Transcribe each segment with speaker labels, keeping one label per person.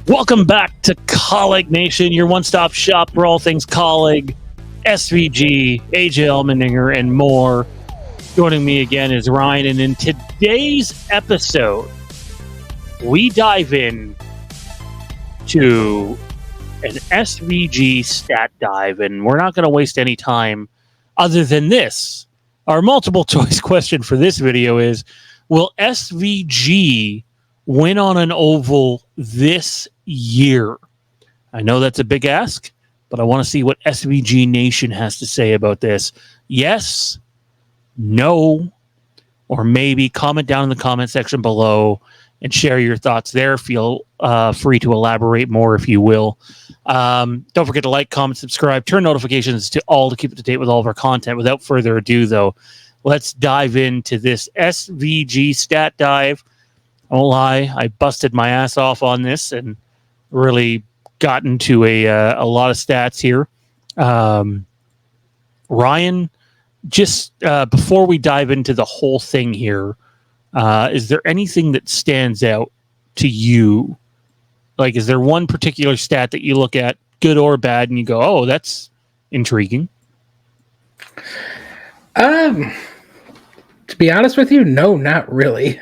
Speaker 1: Welcome back to Kaulig Nation, your one-stop shop for all things Kaulig, SVG, AJ Allmendinger, and more. Joining me again is Ryan, and in today's episode, we dive in to an SVG stat dive, and we're not going to waste any time other than this. Our multiple choice question for this video is, will SVG win on an oval this year? I know that's a big ask, but I want to see what SVG Nation has to say about this. Yes, no, or maybe. Comment down in the comment section below and share your thoughts there. Feel free to elaborate more if you will. Don't forget to like, comment, subscribe, turn notifications to all to keep up to date with all of our content. Without further ado, though, let's dive into this SVG stat dive. I won't lie, I busted my ass off on this and really got into a lot of stats here. Ryan, just before we dive into the whole thing here, is there anything that stands out to you? Like, is there one particular stat that you look at, good or bad, and you go, oh, that's intriguing?
Speaker 2: To be honest with you, no, not really.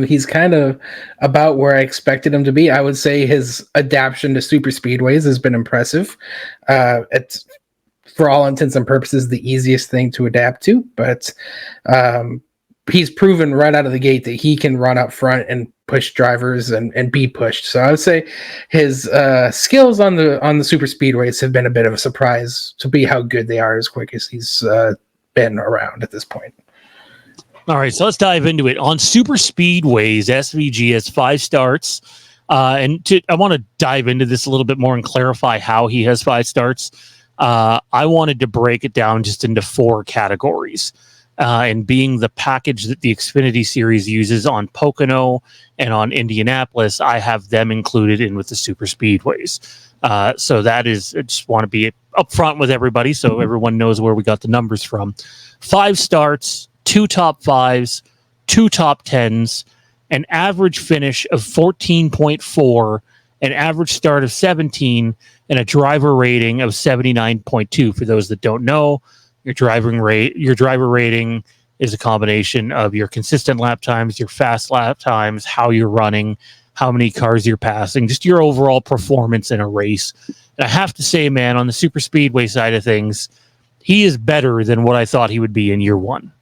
Speaker 2: He's kind of about where I expected him to be. I would say his adaptation to super speedways has been impressive. It's, for all intents and purposes, the easiest thing to adapt to, but he's proven right out of the gate that he can run up front and push drivers and be pushed. So I would say his skills on the super speedways have been a bit of a surprise to be how good they are as quick as he's been around at this point.
Speaker 1: All right, so let's dive into it. On super speedways, SVG has 5 starts. I want to dive into this a little bit more and clarify how he has 5 starts. I wanted to break it down just into 4 categories. And being the package that the Xfinity series uses on Pocono and on Indianapolis, I have them included in with the super speedways. So that is, I just want to be upfront with everybody so everyone knows where we got the numbers from. 5 starts, 2 top 5s, 2 top 10s, an average finish of 14.4, an average start of 17, and a driver rating of 79.2. For those that don't know, your driver rating is a combination of your consistent lap times, your fast lap times, how you're running, how many cars you're passing, just your overall performance in a race. And I have to say, man, on the super speedway side of things, he is better than what I thought he would be in year 1.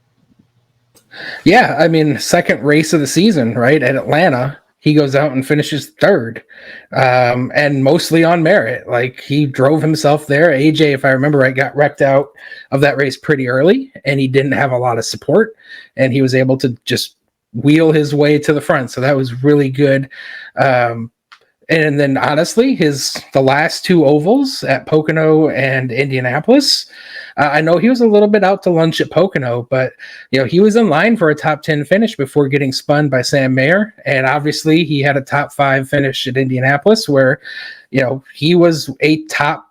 Speaker 2: Yeah, I mean, second race of the season, right, at Atlanta, he goes out and finishes 3rd, and mostly on merit. Like, he drove himself there. AJ, if I remember right, got wrecked out of that race pretty early, and he didn't have a lot of support, and he was able to just wheel his way to the front. So that was really good. And then, honestly, the last 2 ovals at Pocono and Indianapolis, I know he was a little bit out to lunch at Pocono, but he was in line for a top 10 finish before getting spun by Sam Mayer. And obviously, he had a top 5 finish at Indianapolis, where he was a top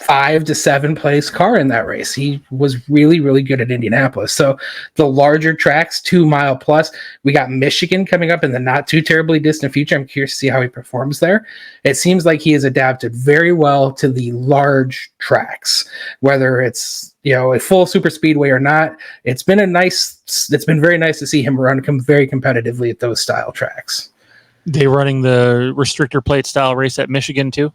Speaker 2: 5 to 7 place car in that race. He was really, really good at Indianapolis. So the larger tracks, 2 mile plus, we got Michigan coming up in the not too terribly distant future. I'm curious to see how he performs there. It seems like he has adapted very well to the large tracks, whether it's a full super speedway or not. It's been very nice to see him run very competitively at those style tracks.
Speaker 1: They running the restrictor plate style race at Michigan too?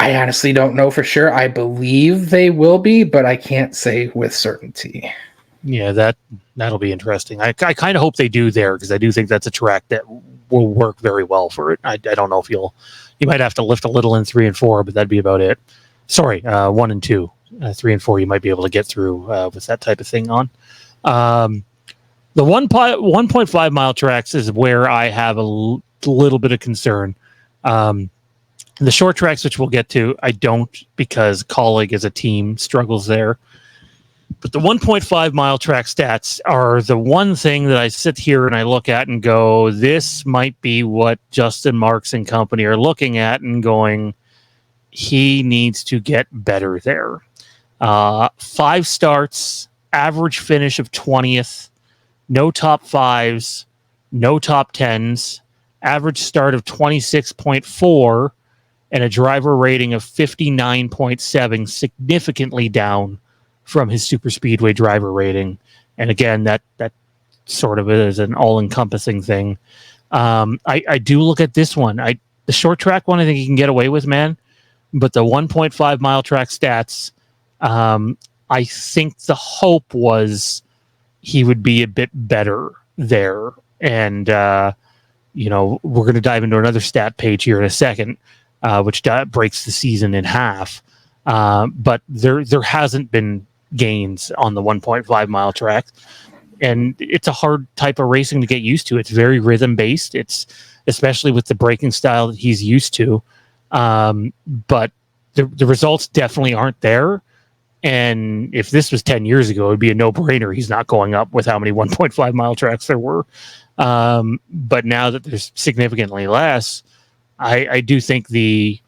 Speaker 2: I honestly don't know for sure. I believe they will be, but I can't say with certainty.
Speaker 1: Yeah, that'll be interesting. I kind of hope they do there, because I do think that's a track that will work very well for it. I don't know if you might have to lift a little in 3 and 4, but that'd be about it. Sorry, 1 and 2. 3 and 4 you might be able to get through with that type of thing on. The 1.5 mile tracks is where I have a little bit of concern. The short tracks, which we'll get to, I don't, because Kaulig as a team struggles there. But the 1.5 mile track stats are the one thing that I sit here and I look at and go, this might be what Justin Marks and company are looking at and going, he needs to get better there. 5 starts, average finish of 20th, no top 5s, no top 10s, average start of 26.4 and a driver rating of 59.7, significantly down from his super speedway driver rating. And again, that sort of is an all-encompassing thing. I do look at this one. The short track one, I think he can get away with, man. But the 1.5 mile track stats, I think the hope was he would be a bit better there. And, we're going to dive into another stat page here in a second, which breaks the season in half. But there hasn't been gains on the 1.5 mile track. And it's a hard type of racing to get used to. It's very rhythm based. It's especially with the braking style that he's used to. But the results definitely aren't there. And if this was 10 years ago, it'd be a no-brainer. He's not going up with how many 1.5 mile tracks there were. But now that there's significantly less, I do think the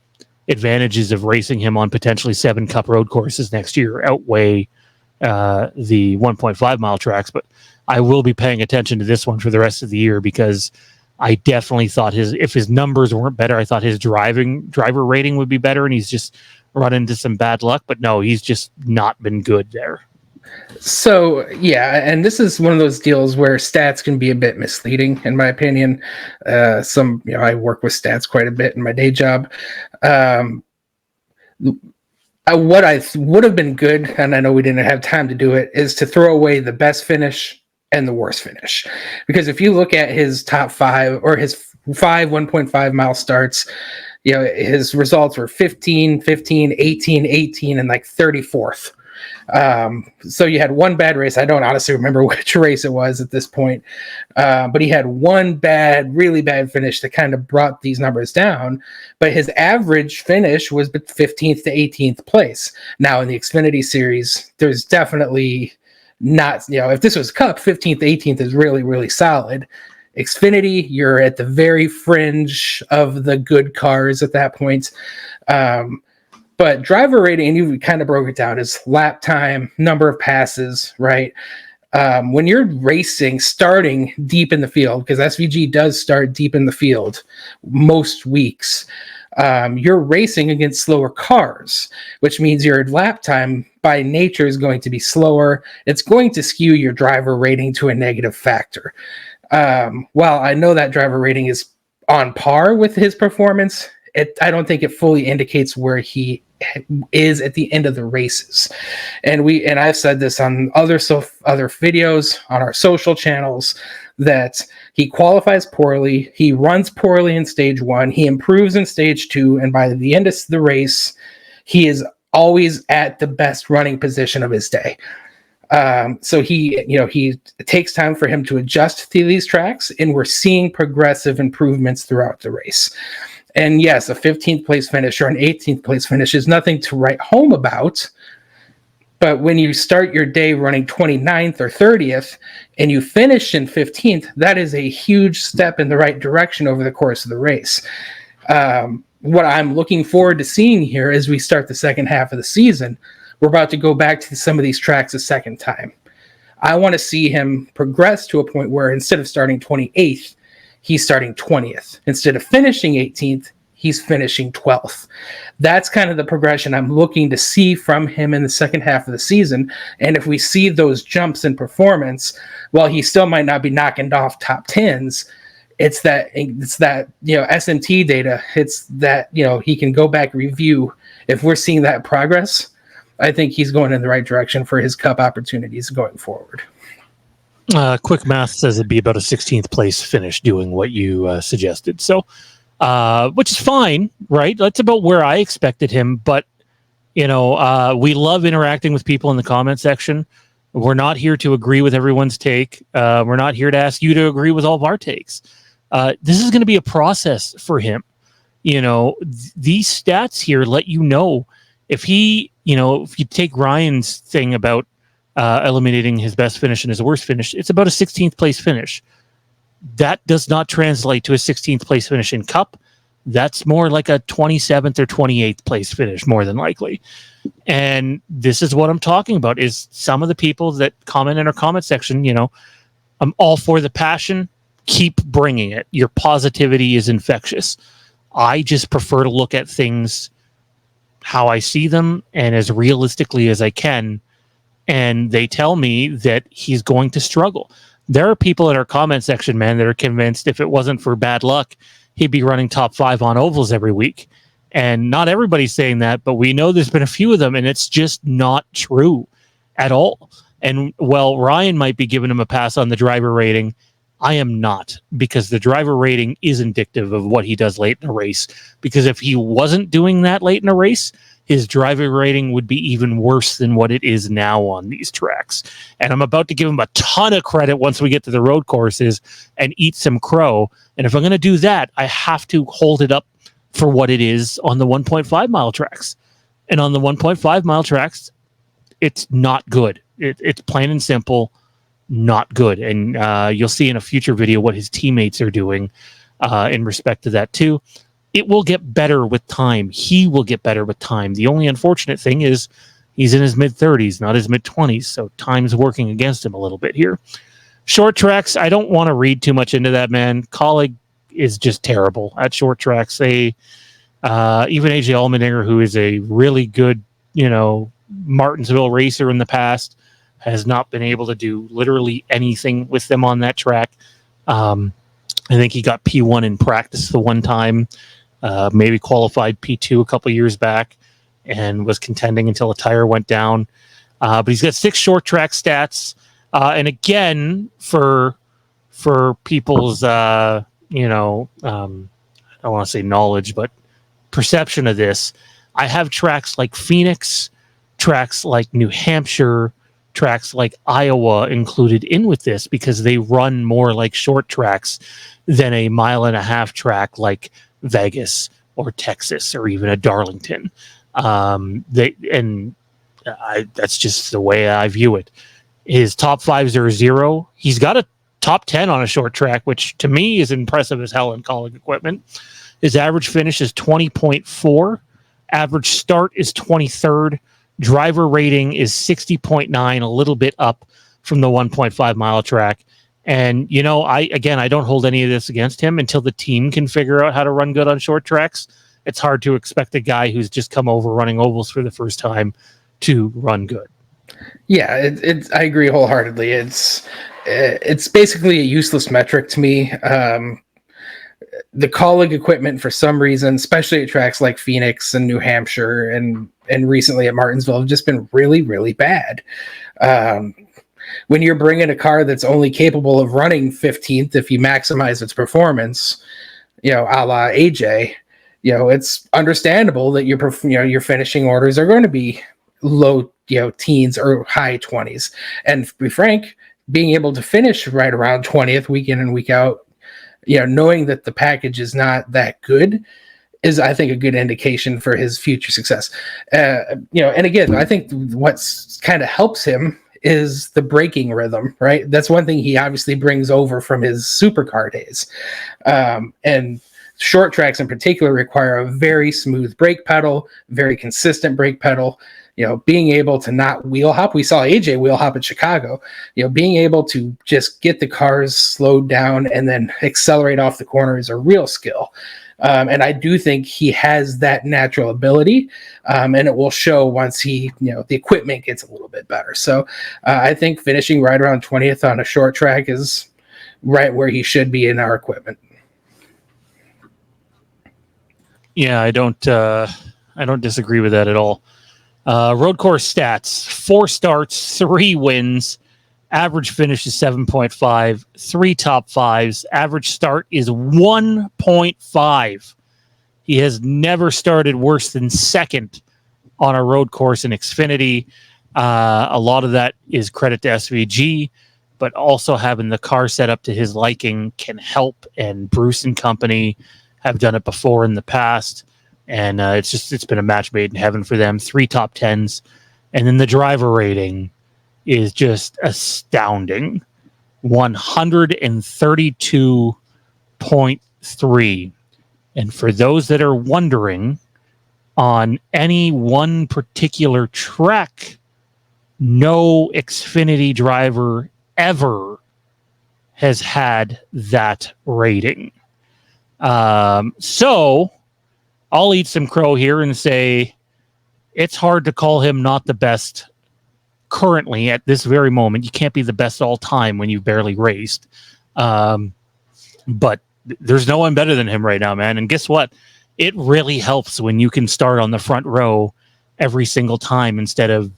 Speaker 1: advantages of racing him on potentially 7 Cup road courses next year outweigh the 1.5 mile tracks. But I will be paying attention to this one for the rest of the year, because I definitely thought if his numbers weren't better, I thought his driver rating would be better, and he's just run into some bad luck. But no, he's just not been good there.
Speaker 2: So, yeah, and this is one of those deals where stats can be a bit misleading, in my opinion. I work with stats quite a bit in my day job. What I would have been good, and I know we didn't have time to do it, is to throw away the best finish and the worst finish. Because if you look at his top 5 or his 5 1.5 mile starts, his results were 15, 15, 18, 18, and like 34th. So you had one bad race. I don't honestly remember which race it was at this point. But he had one really bad finish that kind of brought these numbers down. But his average finish was 15th to 18th place. Now in the Xfinity series, there's definitely not, if this was Cup, 15th to 18th is really, really solid. Xfinity, you're at the very fringe of the good cars at that point. But driver rating, and you kind of broke it down, is lap time, number of passes, right? When you're racing, starting deep in the field, because SVG does start deep in the field most weeks, you're racing against slower cars, which means your lap time by nature is going to be slower. It's going to skew your driver rating to a negative factor. While I know that driver rating is on par with his performance, I don't think it fully indicates where he is at the end of the races. And I've said this on other videos on our social channels, that he qualifies poorly, he runs poorly in stage 1, he improves in stage 2, and by the end of the race, he is always at the best running position of his day. So it takes time for him to adjust to these tracks, and we're seeing progressive improvements throughout the race. And yes, a 15th place finish or an 18th place finish is nothing to write home about. But when you start your day running 29th or 30th and you finish in 15th, that is a huge step in the right direction over the course of the race. What I'm looking forward to seeing here as we start the second half of the season, we're about to go back to some of these tracks a second time. I want to see him progress to a point where instead of starting 28th, he's starting 20th. Instead of finishing 18th, he's finishing 12th. That's kind of the progression I'm looking to see from him in the second half of the season. And if we see those jumps in performance, while he still might not be knocking off top 10s, it's that SMT data. It's that, he can go back and review. If we're seeing that progress, I think he's going in the right direction for his Cup opportunities going forward.
Speaker 1: Quick math says it'd be about a 16th place finish doing what you suggested. So, which is fine, right? That's about where I expected him. But, we love interacting with people in the comment section. We're not here to agree with everyone's take. We're not here to ask you to agree with all of our takes. This is going to be a process for him. These stats here let you know if he, if you take Ryan's thing about eliminating his best finish and his worst finish, it's about a 16th place finish. That does not translate to a 16th place finish in Cup. That's more like a 27th or 28th place finish, more than likely. And this is what I'm talking about, is some of the people that comment in our comment section, I'm all for the passion, Keep bringing it. Your positivity is infectious. I just prefer to look at things how I see them and as realistically as I can. And they tell me that he's going to struggle. There are people in our comment section, man, that are convinced if it wasn't for bad luck, he'd be running top 5 on ovals every week. And not everybody's saying that, but we know there's been a few of them, and it's just not true at all. And while Ryan might be giving him a pass on the driver rating, I am not, because the driver rating is indicative of what he does late in a race. Because if he wasn't doing that late in a race, his driver rating would be even worse than what it is now on these tracks. And I'm about to give him a ton of credit once we get to the road courses and eat some crow. And if I'm going to do that, I have to hold it up for what it is on the 1.5 mile tracks. And on the 1.5 mile tracks, it's not good. It's plain and simple, not good. And you'll see in a future video what his teammates are doing in respect to that too. It will get better with time. He will get better with time. The only unfortunate thing is he's in his mid-30s, not his mid-20s, so time's working against him a little bit here. Short tracks, I don't want to read too much into that, man. Kaulig is just terrible at short tracks. They even AJ Allmendinger, who is a really good, Martinsville racer in the past, has not been able to do literally anything with them on that track. I think he got P1 in practice the one time, maybe qualified P2 a couple years back, and was contending until a tire went down. But he's got 6 short track stats. And again, for people's, I don't want to say knowledge, but perception of this, I have tracks like Phoenix, tracks like New Hampshire, tracks like Iowa included in with this because they run more like short tracks than a 1.5 mile track like Vegas or Texas or even a Darlington. That's just the way I view it. His top 5s are 0. He's got a top 10 on a short track, which to me is impressive as hell in Kaulig equipment. His average finish is 20.4. Average start is 23rd. Driver rating is 60.9, a little bit up from the 1.5 mile track. And, I don't hold any of this against him until the team can figure out how to run good on short tracks. It's hard to expect a guy who's just come over running ovals for the first time to run good.
Speaker 2: Yeah, I agree wholeheartedly. It's basically a useless metric to me. The Kaulig equipment, for some reason, especially at tracks like Phoenix and New Hampshire and recently at Martinsville, have just been really, really bad. When you're bringing a car that's only capable of running 15th if you maximize its performance, a la AJ, it's understandable that your finishing orders are going to be low, teens or high 20s. And to be frank, being able to finish right around 20th week in and week out, knowing that the package is not that good is, I think, a good indication for his future success. And again, I think what's kind of helps him is the braking rhythm, right? That's one thing he obviously brings over from his supercar days. And short tracks in particular require a very smooth brake pedal, very consistent brake pedal. Being able to not wheel hop. We saw AJ wheel hop at Chicago. Being able to just get the cars slowed down and then accelerate off the corner is a real skill. And I do think he has that natural ability, and it will show once the equipment gets a little bit better. So I think finishing right around 20th on a short track is right where he should be in our equipment.
Speaker 1: Yeah, I don't disagree with that at all. Road course stats: 4 starts, 3 wins. Average finish is 7.5, 3 top 5s. Average start is 1.5. He has never started worse than second on a road course in Xfinity. A lot of that is credit to SVG, but also having the car set up to his liking can help. And Bruce and company have done it before in the past. And it's been a match made in heaven for them. 3 top 10s. And then the driver rating is just astounding. 132.3. And for those that are wondering, on any one particular track, no Xfinity driver ever has had that rating. So I'll eat some crow here and say it's hard to call him not the best currently at this very moment. You can't be the best all time when you've barely raced. But there's no one better than him right now, man. And guess what? It really helps when you can start on the front row every single time instead of,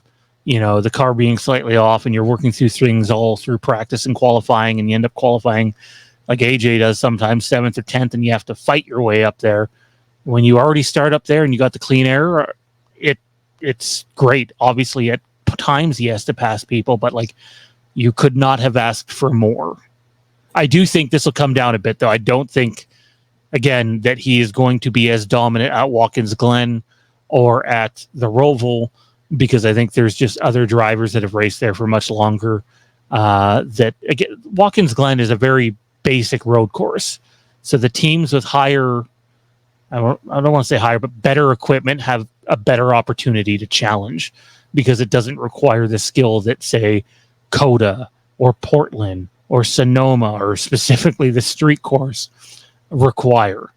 Speaker 1: the car being slightly off and you're working through things all through practice and qualifying, and you end up qualifying like AJ does sometimes 7th or 10th, and you have to fight your way up there. When you already start up there and you got the clean air, it's great. Obviously, at times he has to pass people, but you could not have asked for more. I do think this will come down a bit, though. I don't think, again, that he is going to be as dominant at Watkins Glen or at the Roval, because I think there's just other drivers that have raced there for much longer. That again, Watkins Glen is a very basic road course, so the teams with higher, I don't want to say higher, but better equipment have a better opportunity to challenge, because it doesn't require the skill that, say, Coda or Portland or Sonoma, or specifically the street course, require.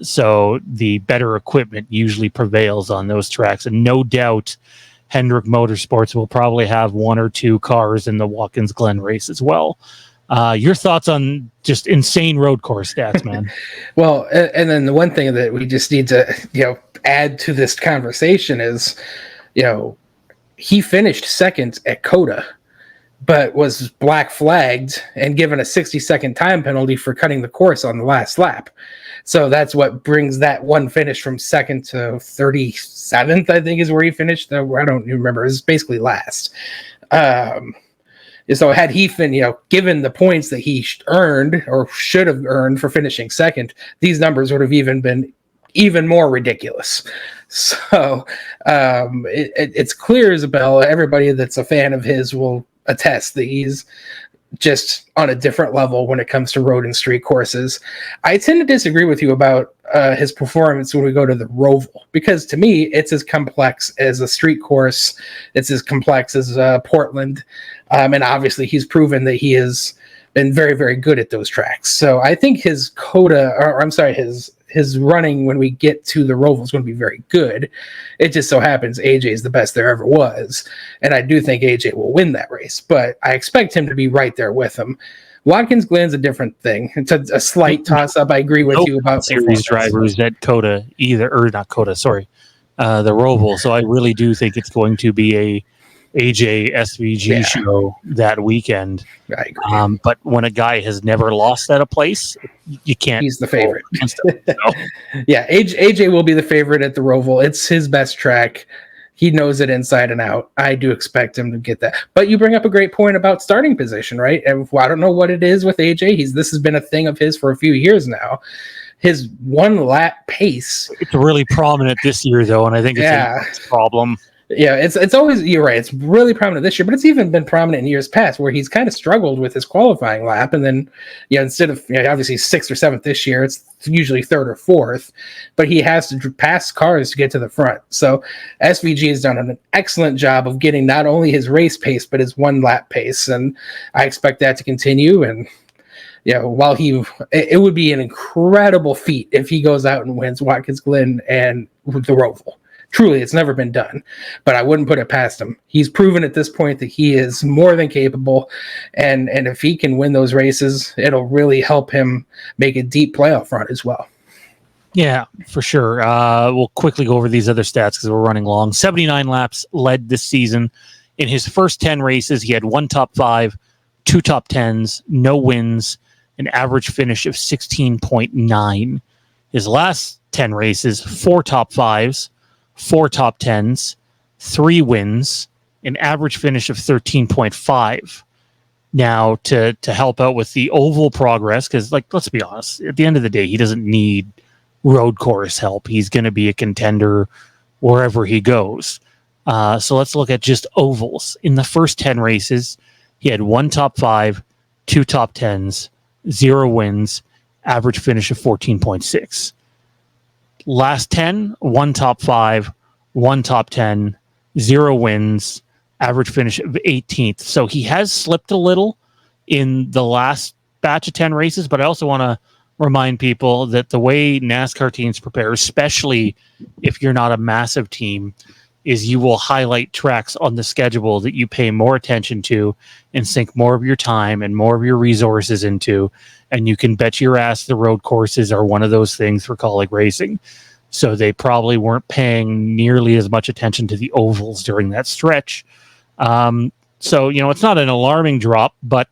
Speaker 1: So the better equipment usually prevails on those tracks. And no doubt Hendrick Motorsports will probably have one or two cars in the Watkins Glen race as well. Your thoughts on just insane road course stats, man?
Speaker 2: Well, and then the one thing that we just need to, add to this conversation is, he finished second at Coda, but was black flagged and given a 60-second time penalty for cutting the course on the last lap. So that's what brings that one finish from second to 37th, I think is where he finished. I don't even remember. It was basically last. So had he given the points that he earned or should have earned for finishing second, these numbers would have even been even more ridiculous. So it's clear as a bell. Everybody that's a fan of his will attest that he's just on a different level when it comes to road and street courses. I tend to disagree with you about his performance when we go to the Roval, because to me, it's as complex as a street course. It's as complex as Portland. And obviously he's proven that he has been very, very good at those tracks. So I think his his running when we get to the Roval is going to be very good. It just so happens AJ is the best there ever was. And I do think AJ will win that race, but I expect him to be right there with him. Watkins Glen's a different thing. It's a slight toss-up. I agree with you about
Speaker 1: series drivers at Coda either, or not Coda, sorry, the Roval. So I really do think it's going to be a AJ SVG show that weekend.
Speaker 2: I agree.
Speaker 1: But when a guy has never lost at a place, you can't.
Speaker 2: He's the favorite.
Speaker 1: Him, so.
Speaker 2: Yeah, AJ will be the favorite at the Roval. It's his best track. He knows it inside and out. I do expect him to get that. But you bring up a great point about starting position, right? And I don't know what it is with AJ. This has been a thing of his for a few years now. His one lap pace.
Speaker 1: It's really prominent this year, though, and I think it's a problem.
Speaker 2: Yeah, it's always, you're right, it's really prominent this year, but it's even been prominent in years past where he's kind of struggled with his qualifying lap, and then instead of obviously 6th or 7th this year, it's usually 3rd or 4th, but he has to pass cars to get to the front. So SVG has done an excellent job of getting not only his race pace but his one lap pace, and I expect that to continue. And while it would be an incredible feat if he goes out and wins Watkins Glen and the Roval. Truly, it's never been done, but I wouldn't put it past him. He's proven at this point that he is more than capable, and if he can win those races, it'll really help him make a deep playoff run as well.
Speaker 1: Yeah, for sure. We'll quickly go over these other stats because we're running long. 79 laps led this season. In his first 10 races, he had 1 top 5, 2 top 10s, no wins, an average finish of 16.9. His last 10 races, 4 top 5s, 4 top 10s, 3 wins, an average finish of 13.5. Now, to help out with the oval progress, because let's be honest, at the end of the day, he doesn't need road course help. He's going to be a contender wherever he goes. So let's look at just ovals. In the first 10 races, he had 1 top 5, 2 top 10s, 0 wins, average finish of 14.6. Last 10, 1 top 5, 1 top 10, 0 wins, average finish of 18th. So he has slipped a little in the last batch of 10 races, but I also want to remind people that the way NASCAR teams prepare, especially if you're not a massive team, is you will highlight tracks on the schedule that you pay more attention to and sink more of your time and more of your resources into. And you can bet your ass the road courses are one of those things for Kaulig racing. So they probably weren't paying nearly as much attention to the ovals during that stretch. So, it's not an alarming drop, but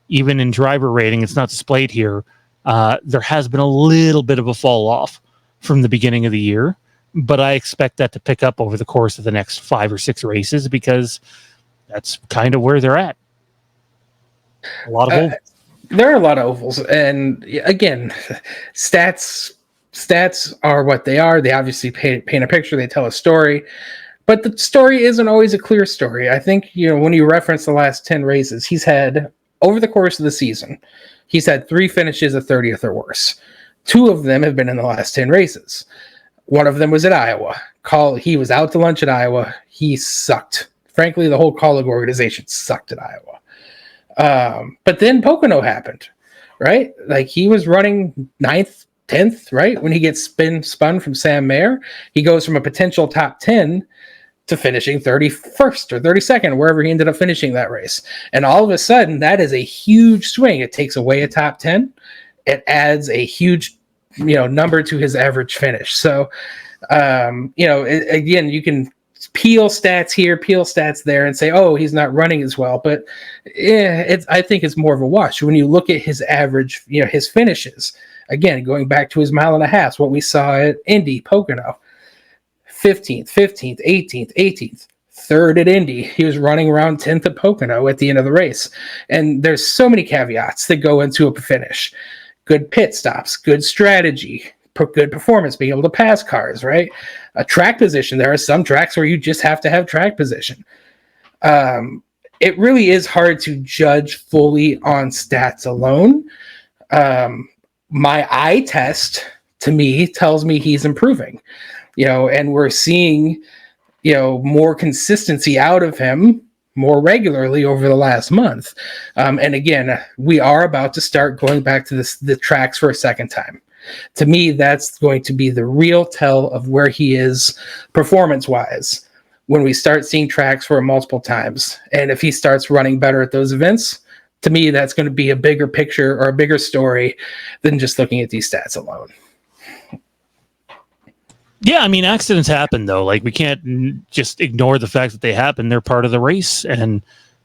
Speaker 1: even in driver rating, it's not displayed here. There has been a little bit of a fall off from the beginning of the year, but I expect that to pick up over the course of the next 5 or 6 races because that's kind of where they're at. A lot of ovals.
Speaker 2: There are a lot of ovals, and again, stats are what they are. They obviously paint a picture, they tell a story, but the story isn't always a clear story. I think, when you reference the last 10 races, he's had, over the course of the season, he's had 3 finishes at 30th or worse. 2 of them have been in the last 10 races. One of them was at Iowa. He was out to lunch at Iowa. He sucked. Frankly, the whole Kaulig organization sucked at Iowa. But then Pocono happened, right? Like, he was running 9th, 10th, right? When he gets spun from Sam Mayer, he goes from a potential top 10 to finishing 31st or 32nd, wherever he ended up finishing that race. And all of a sudden, that is a huge swing. It takes away a top 10. It adds a huge, number to his average finish. So, again, you can peel stats here, peel stats there, and say, oh, he's not running as well. But I think it's more of a wash. When you look at his average, his finishes, again, going back to his mile and a half, what we saw at Indy, Pocono, 15th, 18th, 18th, 3rd at Indy. He was running around 10th at Pocono at the end of the race. And there's so many caveats that go into a finish. Good pit stops, good strategy, good performance, being able to pass cars, right? A track position. There are some tracks where you just have to have track position. It really is hard to judge fully on stats alone. My eye test, to me, tells me he's improving. And we're seeing, more consistency out of him more regularly over the last month. And again, we are about to start going back to the tracks for a second time. To me, that's going to be the real tell of where he is performance-wise when we start seeing tracks for multiple times. And if he starts running better at those events, to me, that's going to be a bigger picture or a bigger story than just looking at these stats alone.
Speaker 1: Yeah, accidents happen, though. Like, we can't just ignore the fact that they happen. They're part of the race, and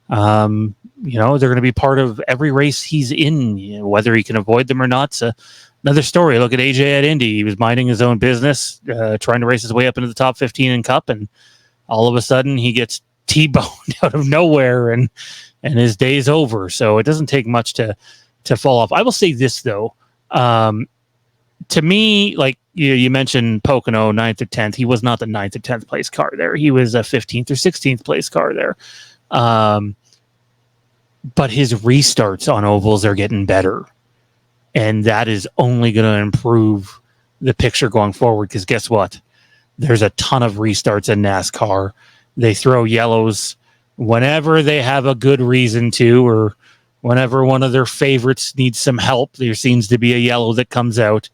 Speaker 1: they're going to be part of every race he's in. Whether he can avoid them or not's another story. Look at AJ at Indy. He was minding his own business, trying to race his way up into the top 15 in Cup, and all of a sudden he gets T-boned out of nowhere, and his day's over. So it doesn't take much to fall off. I will say this, though. To me, like you mentioned Pocono, 9th or 10th. He was not the 9th or 10th place car there. He was a 15th or 16th place car there. But his restarts on ovals are getting better. And that is only going to improve the picture going forward. Because guess what? There's a ton of restarts in NASCAR. They throw yellows whenever they have a good reason to, or whenever one of their favorites needs some help. There seems to be a yellow that comes out.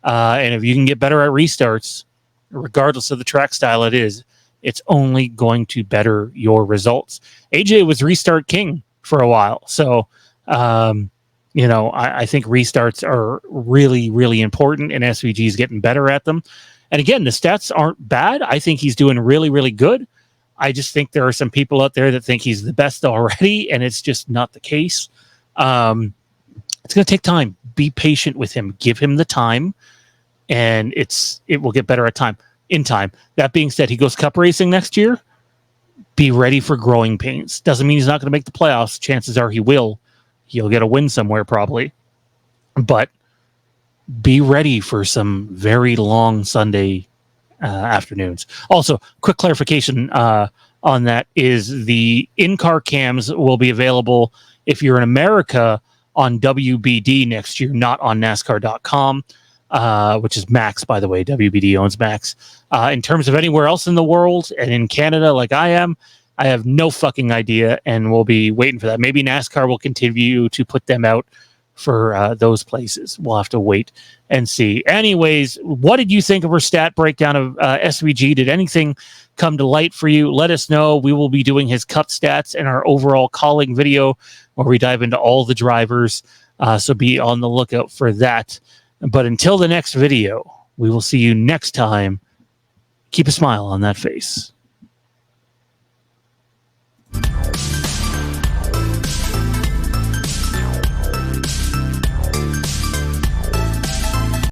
Speaker 1: And if you can get better at restarts, regardless of the track style it is, it's only going to better your results. AJ was restart king for a while. So, I think restarts are really, really important, and SVG is getting better at them. And again, the stats aren't bad. I think he's doing really, really good. I just think there are some people out there that think he's the best already, and it's just not the case. It's going to take time. Be patient with him. Give him the time, and it will get better in time. That being said, he goes Cup racing next year. Be ready for growing pains. Doesn't mean he's not going to make the playoffs. Chances are he will. He'll get a win somewhere probably. But be ready for some very long Sunday afternoons. Also, quick clarification on that is the in-car cams will be available if you're in America on WBD next year, not on NASCAR.com, which is Max, by the way. WBD owns Max. In terms of anywhere else in the world and in Canada, like I am, I have no fucking idea, and we'll be waiting for that. Maybe NASCAR will continue to put them out for those places. We'll have to wait and see. Anyways, what did you think of our stat breakdown of SVG? Did anything come to light for you? Let us know. We will be doing his cup stats and our overall calling video where we dive into all the drivers. So be on the lookout for that. But until the next video, we will see you next time. Keep a smile on that face.